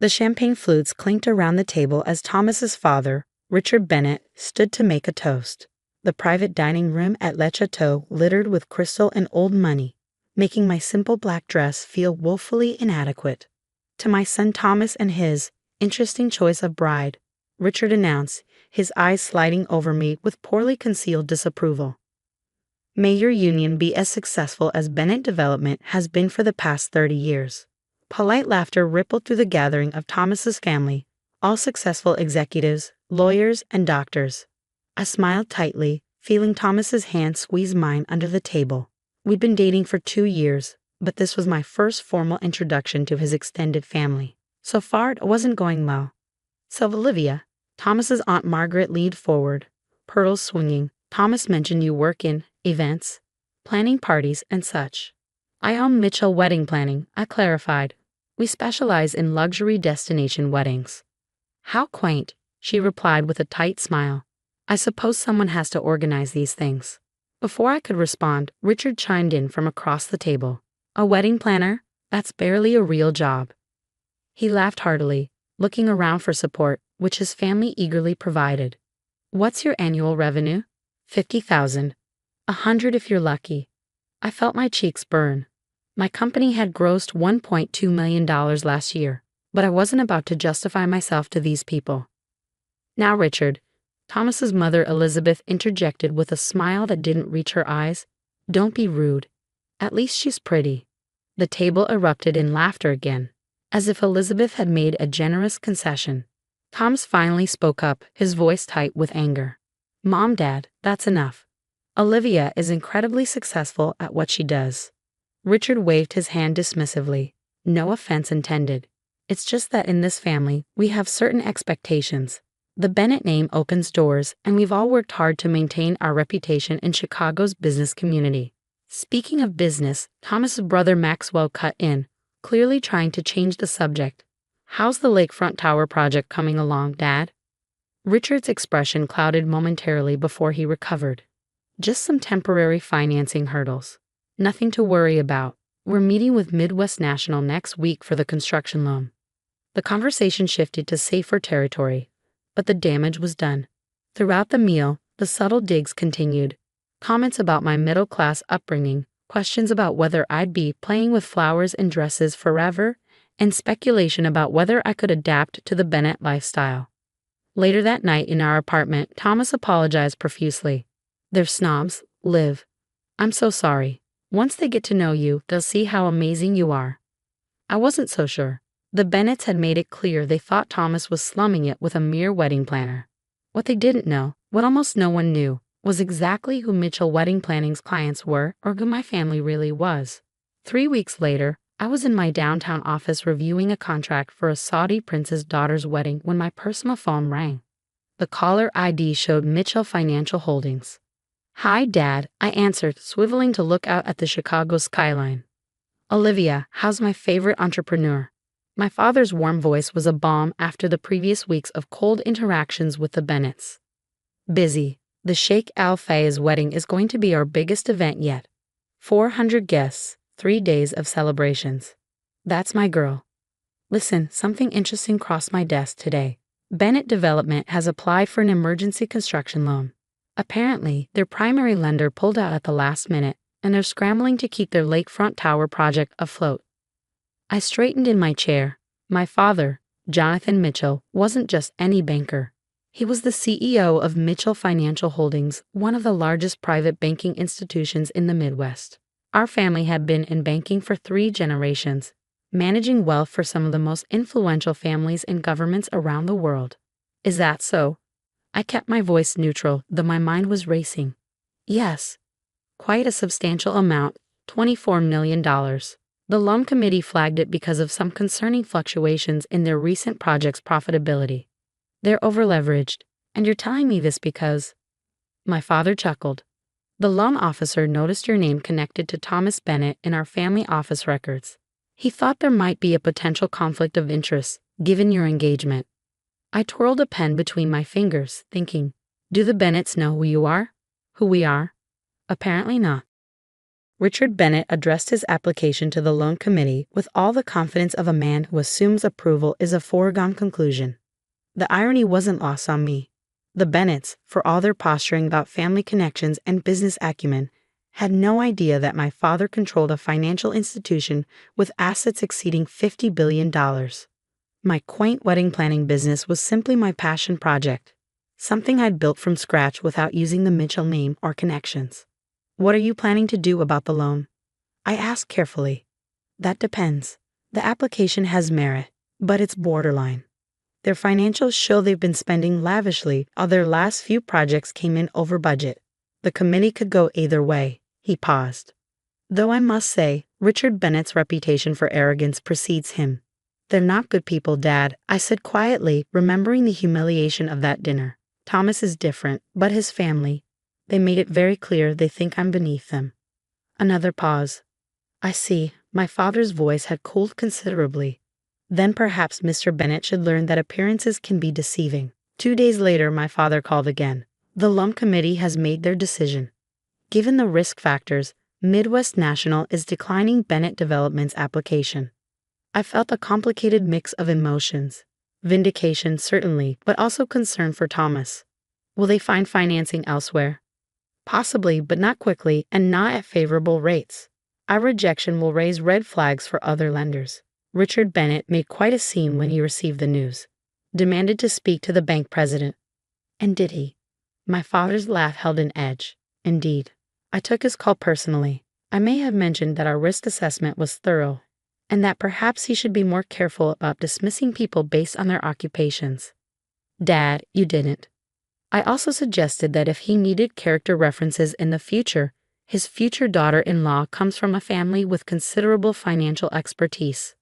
The champagne flutes clinked around the table as Thomas's father, Richard Bennett, stood to make a toast. The private dining room at Le Chateau littered with crystal and old money, making my simple black dress feel woefully inadequate. To my son Thomas and his interesting choice of bride, Richard announced, his eyes sliding over me with poorly concealed disapproval. May your union be as successful as Bennett Development has been for the past 30 years. Polite laughter rippled through the gathering of Thomas's family, all successful executives, lawyers, and doctors. I smiled tightly, feeling Thomas's hand squeeze mine under the table. We'd been dating for 2 years, but this was my first formal introduction to his extended family. So far, it wasn't going well. So Olivia, Thomas's Aunt Margaret leaned forward, pearls swinging. Thomas mentioned you work in events, planning parties, and such. I own Mitchell Wedding Planning, I clarified. We specialize in luxury destination weddings. How quaint, she replied with a tight smile. I suppose someone has to organize these things. Before I could respond, Richard chimed in from across the table. A wedding planner? That's barely a real job. He laughed heartily, looking around for support, which his family eagerly provided. What's your annual revenue? 50,000. 100 if you're lucky. I felt my cheeks burn. My company had grossed $1.2 million last year, but I wasn't about to justify myself to these people. Now, Richard, Thomas's mother Elizabeth interjected with a smile that didn't reach her eyes. Don't be rude. At least she's pretty. The table erupted in laughter again, as if Elizabeth had made a generous concession. Thomas finally spoke up, his voice tight with anger. Mom, Dad, that's enough. Olivia is incredibly successful at what she does. Richard waved his hand dismissively. No offense intended. It's just that in this family, we have certain expectations. The Bennett name opens doors, and we've all worked hard to maintain our reputation in Chicago's business community. Speaking of business, Thomas's brother Maxwell cut in, clearly trying to change the subject. How's the lakefront tower project coming along, Dad? Richard's expression clouded momentarily before he recovered. Just some temporary financing hurdles. Nothing to worry about. We're meeting with Midwest National next week for the construction loan. The conversation shifted to safer territory, but the damage was done. Throughout the meal, the subtle digs continued. Comments about my middle-class upbringing, questions about whether I'd be playing with flowers and dresses forever, and speculation about whether I could adapt to the Bennett lifestyle. Later that night in our apartment, Thomas apologized profusely. They're snobs, Liv. I'm so sorry. Once they get to know you, they'll see how amazing you are. I wasn't so sure. The Bennetts had made it clear they thought Thomas was slumming it with a mere wedding planner. What they didn't know, what almost no one knew, was exactly who Mitchell Wedding Planning's clients were or who my family really was. 3 weeks later, I was in my downtown office reviewing a contract for a Saudi prince's daughter's wedding when my personal phone rang. The caller ID showed Mitchell Financial Holdings. Hi, Dad, I answered, swiveling to look out at the Chicago skyline. Olivia, how's my favorite entrepreneur? My father's warm voice was a balm after the previous weeks of cold interactions with the Bennetts. Busy. The Sheikh Al Fayed's wedding is going to be our biggest event yet. 400 guests, 3 days of celebrations. That's my girl. Listen, something interesting crossed my desk today. Bennett Development has applied for an emergency construction loan. Apparently, their primary lender pulled out at the last minute, and they're scrambling to keep their lakefront tower project afloat. I straightened in my chair. My father, Jonathan Mitchell, wasn't just any banker. He was the CEO of Mitchell Financial Holdings, one of the largest private banking institutions in the Midwest. Our family had been in banking for 3 generations, managing wealth for some of the most influential families and governments around the world. Is that so? I kept my voice neutral, though my mind was racing. Yes. Quite a substantial amount, $24 million. The loan committee flagged it because of some concerning fluctuations in their recent project's profitability. They're overleveraged, and you're telling me this because... My father chuckled. The loan officer noticed your name connected to Thomas Bennett in our family office records. He thought there might be a potential conflict of interest, given your engagement. I twirled a pen between my fingers, thinking, do the Bennetts know who you are? Who we are? Apparently not. Richard Bennett addressed his application to the loan committee with all the confidence of a man who assumes approval is a foregone conclusion. The irony wasn't lost on me. The Bennetts, for all their posturing about family connections and business acumen, had no idea that my father controlled a financial institution with assets exceeding $50 billion. My quaint wedding planning business was simply my passion project, something I'd built from scratch without using the Mitchell name or connections. What are you planning to do about the loan? I asked carefully. That depends. The application has merit, but it's borderline. Their financials show they've been spending lavishly, while their last few projects came in over budget. The committee could go either way. He paused. Though I must say, Richard Bennett's reputation for arrogance precedes him. They're not good people, Dad, I said quietly, remembering the humiliation of that dinner. Thomas is different, but his family. They made it very clear they think I'm beneath them. Another pause. I see, my father's voice had cooled considerably. Then perhaps Mr. Bennett should learn that appearances can be deceiving. 2 days later, my father called again. The loan committee has made their decision. Given the risk factors, Midwest National is declining Bennett Development's application. I felt a complicated mix of emotions. Vindication, certainly, but also concern for Thomas. Will they find financing elsewhere? Possibly, but not quickly and not at favorable rates. Our rejection will raise red flags for other lenders. Richard Bennett made quite a scene when he received the news. Demanded to speak to the bank president. And did he? My father's laugh held an edge. Indeed. I took his call personally. I may have mentioned that our risk assessment was thorough, and that perhaps he should be more careful about dismissing people based on their occupations. Dad, you didn't. I also suggested that if he needed character references in the future, his future daughter-in-law comes from a family with considerable financial expertise.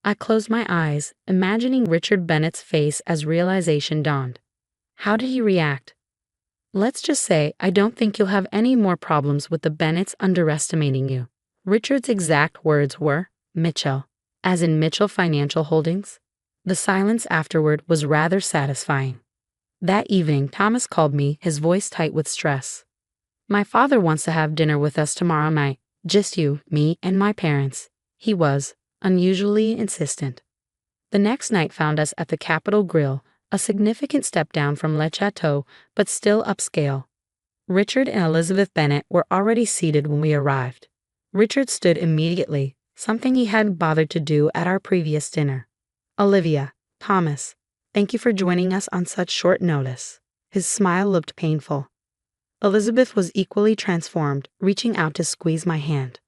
I closed my eyes, imagining Richard Bennett's face as realization dawned. How did he react? Let's just say I don't think you'll have any more problems with the Bennetts underestimating you. Richard's exact words were, Mitchell, as in Mitchell Financial Holdings. The silence afterward was rather satisfying. That evening, Thomas called me, his voice tight with stress. My father wants to have dinner with us tomorrow night. Just you, me, and my parents. He was unusually insistent. The next night found us at the Capitol Grill, a significant step down from Le Chateau, but still upscale. Richard and Elizabeth Bennett were already seated when we arrived. Richard stood immediately, something he hadn't bothered to do at our previous dinner. Olivia, Thomas, thank you for joining us on such short notice. His smile looked painful. Elizabeth was equally transformed, reaching out to squeeze my hand.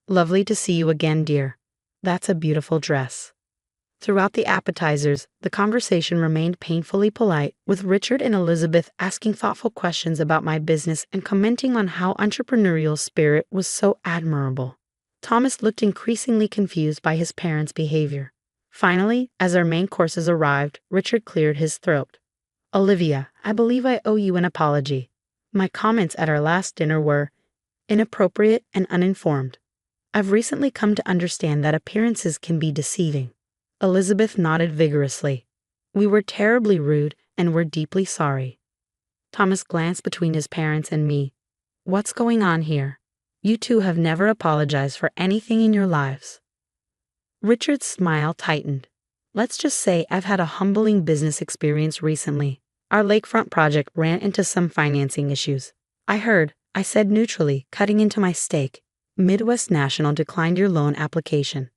Lovely to see you again, dear. That's a beautiful dress. Throughout the appetizers, the conversation remained painfully polite, with Richard and Elizabeth asking thoughtful questions about my business and commenting on how entrepreneurial spirit was so admirable. Thomas looked increasingly confused by his parents' behavior. Finally, as our main courses arrived, Richard cleared his throat. Olivia, I believe I owe you an apology. My comments at our last dinner were inappropriate and uninformed. I've recently come to understand that appearances can be deceiving. Elizabeth nodded vigorously. We were terribly rude and we're deeply sorry. Thomas glanced between his parents and me. What's going on here? You two have never apologized for anything in your lives. Richard's smile tightened. Let's just say I've had a humbling business experience recently. Our lakefront project ran into some financing issues. I said neutrally, cutting into my steak. Midwest National declined your loan application.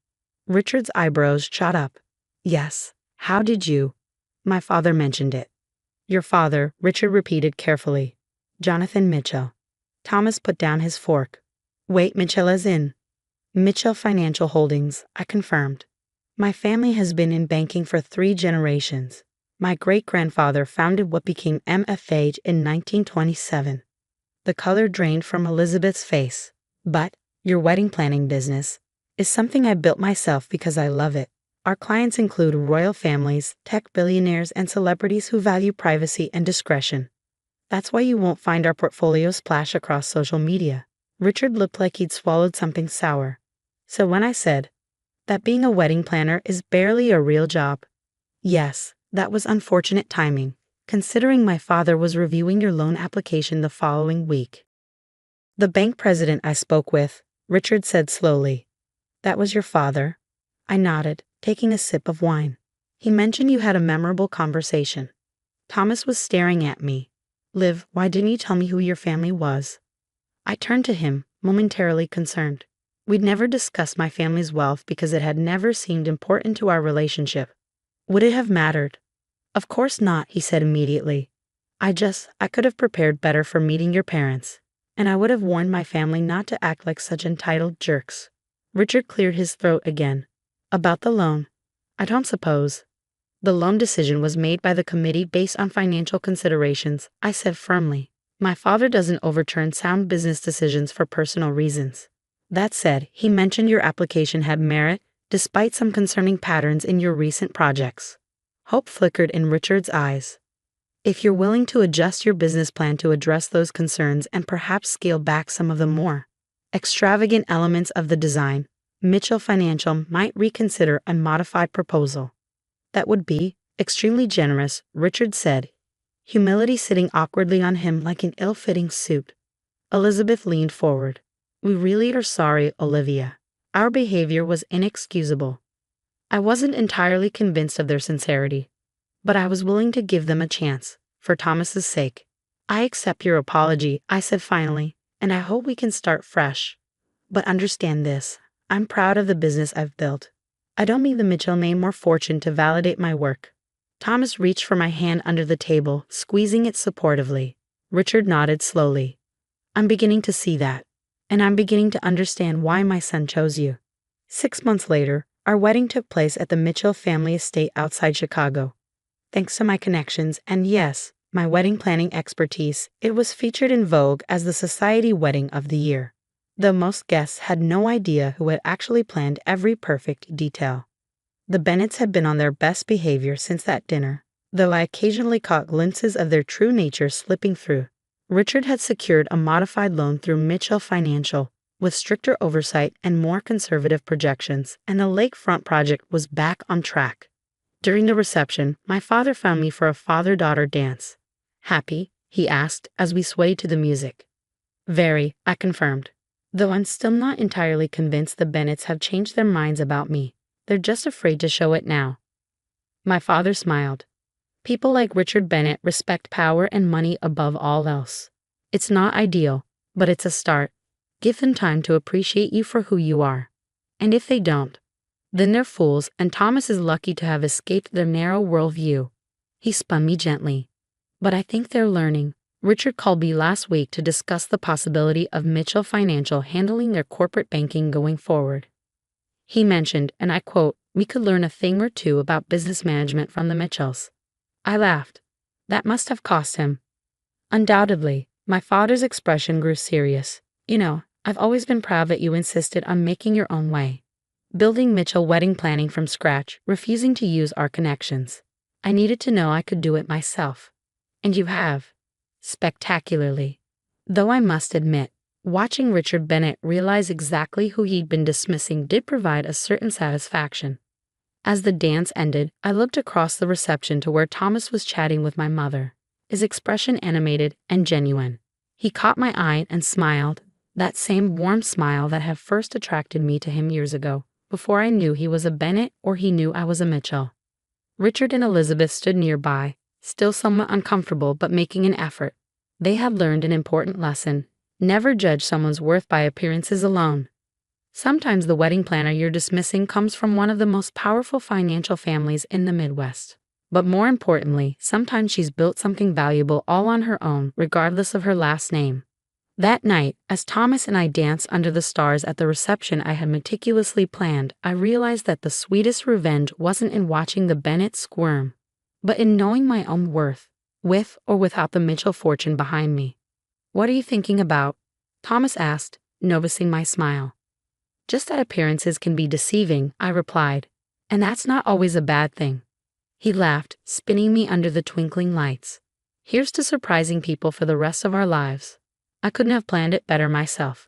Richard's eyebrows shot up. Yes, how did you? My father mentioned it. Your father, Richard repeated carefully. Jonathan Mitchell. Thomas put down his fork. Wait, Mitchell as in? Mitchell Financial Holdings, I confirmed. My family has been in banking for 3 generations. My great-grandfather founded what became MFA in 1927. The color drained from Elizabeth's face. But your wedding planning business is something I built myself because I love it. Our clients include royal families, tech billionaires, and celebrities who value privacy and discretion. That's why you won't find our portfolio splash across social media. Richard looked like he'd swallowed something sour. So when I said that being a wedding planner is barely a real job, yes, that was unfortunate timing, considering my father was reviewing your loan application the following week. The bank president I spoke with, Richard said slowly. That was your father? I nodded, taking a sip of wine. He mentioned you had a memorable conversation. Thomas was staring at me. Liv, why didn't you tell me who your family was? I turned to him, momentarily concerned. We'd never discussed my family's wealth because it had never seemed important to our relationship. Would it have mattered? Of course not, he said immediately. I could have prepared better for meeting your parents. And I would have warned my family not to act like such entitled jerks. Richard cleared his throat again. About the loan. I don't suppose. The loan decision was made by the committee based on financial considerations, I said firmly. My father doesn't overturn sound business decisions for personal reasons. That said, he mentioned your application had merit, despite some concerning patterns in your recent projects. Hope flickered in Richard's eyes. If you're willing to adjust your business plan to address those concerns and perhaps scale back some of the more extravagant elements of the design, Mitchell Financial might reconsider a modified proposal. That would be extremely generous, Richard said, humility sitting awkwardly on him like an ill-fitting suit. Elizabeth leaned forward. We really are sorry, Olivia. Our behavior was inexcusable. I wasn't entirely convinced of their sincerity, but I was willing to give them a chance, for Thomas's sake. I accept your apology, I said finally, and I hope we can start fresh. But understand this, I'm proud of the business I've built. I don't need the Mitchell name or fortune to validate my work. Thomas reached for my hand under the table, squeezing it supportively. Richard nodded slowly. I'm beginning to see that, and I'm beginning to understand why my son chose you. 6 months later, our wedding took place at the Mitchell family estate outside Chicago. Thanks to my connections and yes, my wedding planning expertise, it was featured in Vogue as the society wedding of the year. Though most guests had no idea who had actually planned every perfect detail. The Bennetts had been on their best behavior since that dinner, though I occasionally caught glimpses of their true nature slipping through. Richard had secured a modified loan through Mitchell Financial, with stricter oversight and more conservative projections, and the lakefront project was back on track. During the reception, my father found me for a father-daughter dance. Happy? He asked as we swayed to the music. Very, I confirmed. Though I'm still not entirely convinced the Bennetts have changed their minds about me. They're just afraid to show it now. My father smiled. People like Richard Bennett respect power and money above all else. It's not ideal, but it's a start. Give them time to appreciate you for who you are. And if they don't, then they're fools, and Thomas is lucky to have escaped their narrow worldview. He spun me gently. But I think they're learning. Richard called me last week to discuss the possibility of Mitchell Financial handling their corporate banking going forward. He mentioned, and I quote, we could learn a thing or two about business management from the Mitchells. I laughed. That must have cost him. Undoubtedly. My father's expression grew serious. You know, I've always been proud that you insisted on making your own way. Building Mitchell wedding planning from scratch, refusing to use our connections. I needed to know I could do it myself. And you have. Spectacularly. Though I must admit, watching Richard Bennett realize exactly who he'd been dismissing did provide a certain satisfaction. As the dance ended, I looked across the reception to where Thomas was chatting with my mother, his expression animated and genuine. He caught my eye and smiled, that same warm smile that had first attracted me to him years ago, before I knew he was a Bennett or he knew I was a Mitchell. Richard and Elizabeth stood nearby, still somewhat uncomfortable but making an effort. They had learned an important lesson. Never judge someone's worth by appearances alone. Sometimes the wedding planner you're dismissing comes from one of the most powerful financial families in the Midwest. But more importantly, sometimes she's built something valuable all on her own, regardless of her last name. That night, as Thomas and I danced under the stars at the reception I had meticulously planned, I realized that the sweetest revenge wasn't in watching the Bennetts squirm, but in knowing my own worth, with or without the Mitchell fortune behind me. What are you thinking about? Thomas asked, noticing my smile. Just that appearances can be deceiving, I replied, and that's not always a bad thing. He laughed, spinning me under the twinkling lights. Here's to surprising people for the rest of our lives. I couldn't have planned it better myself.